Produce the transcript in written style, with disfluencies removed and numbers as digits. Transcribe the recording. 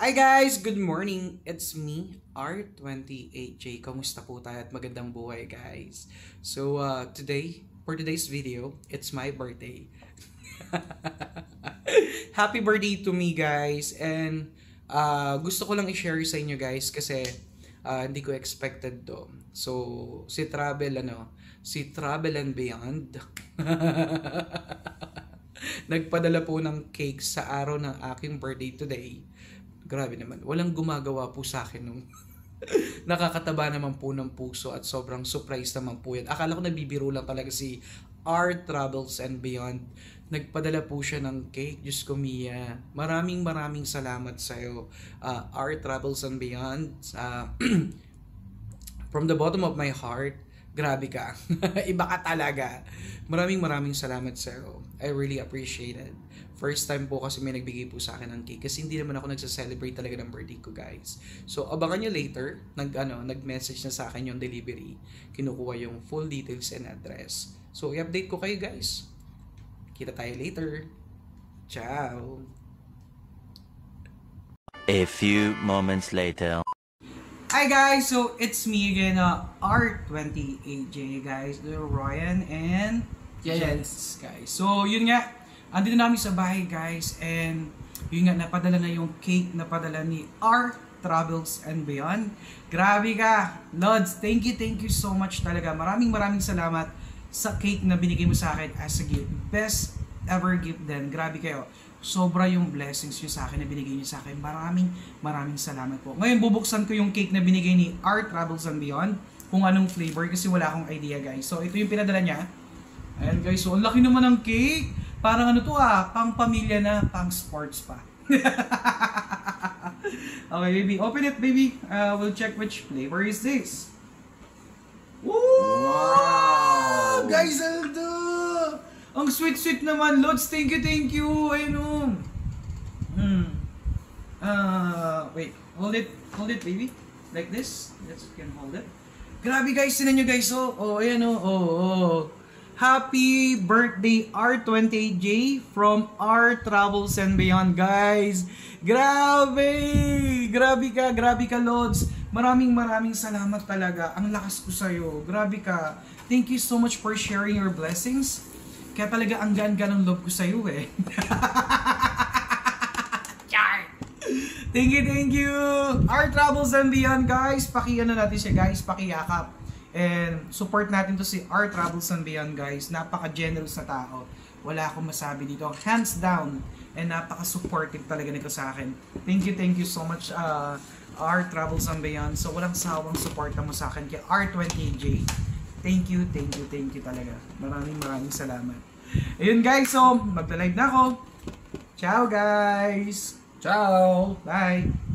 Hi guys! Good morning! It's me, R28J. Kamusta po tayo at magandang buhay guys? So for today's video, it's my birthday. Happy birthday to me guys! And gusto ko lang i-share sa inyo guys kasi hindi ko expected to. So si Travel and Beyond nagpadala po ng cake sa araw ng aking birthday today. Grabe naman. Walang gumagawa po sa akin nung nakakataba naman po ng puso at sobrang surprise naman po yan. Akala ko nagbibiro lang talaga si R Travels and Beyond. Nagpadala po siya ng cake. Diyos ko Mia. Maraming salamat sa'yo, R Travels and Beyond. From the bottom of my heart, grabe ka. Iba ka talaga. Maraming salamat sa'yo. I really appreciate it. First time po kasi may nagbigay po sa akin ng cake kasi hindi naman ako nagsa-celebrate talaga ng birthday ko, guys. So, abangan nyo later. Nag-message na sa akin yung delivery. Kinukuha yung full details and address. So, i-update ko kayo, guys. Kita tayo later. Ciao! A few moments later. Hi guys! So, it's me again, R28J, guys. Ryan and Jens, guys. So, yun nga. Andito namin sa bahay, guys. And, yun nga, napadala na yung cake na padala ni R Travels and Beyond. Grabe ka! Lods, thank you so much talaga. Maraming salamat sa cake na binigay mo sa akin as a gift. Best ever gift din. Grabe kayo. Sobra yung blessings nyo sa akin na binigay nyo sa akin. Maraming salamat po. Ngayon, bubuksan ko yung cake na binigay ni R Travels and Beyond. Kung anong flavor kasi wala akong idea, guys. So, ito yung pinadala niya. Ayan, guys. So, ang laki naman ng cake. Parang ano to pang pamilya na, pang sports pa. Okay, baby. Open it, baby. We'll check which flavor is this. Woo! Wow! Guys, Aldo! Ang sweet naman, Lods. Thank you. Ayun o. Wait. Hold it, baby. Like this. Let's can hold it. Grabe, guys. Sinan nyo, guys. Ayan o. Happy birthday R28J from R Travels and Beyond, guys. Grabe ka, Lods. Maraming salamat talaga. Ang lakas ko sa'yo. Grabe ka. Thank you so much for sharing your blessings. Kaya talaga ang gaan-gaan ng love ko sa'yo eh. Thank you. R Travels and Beyond, guys. Natin siya, guys. Pakiyakap. And support natin to si R Travels and Beyond, guys. Napaka-generous na tao. Wala akong masabi dito. Hands down. And napaka-supportive talaga nito sa akin. Thank you so much, R Travels and Beyond. So walang sawang support mo sa akin kay R28J. Thank you talaga. Maraming salamat. Ayun, guys. So magla-live na ako. Ciao, guys. Ciao! Bye.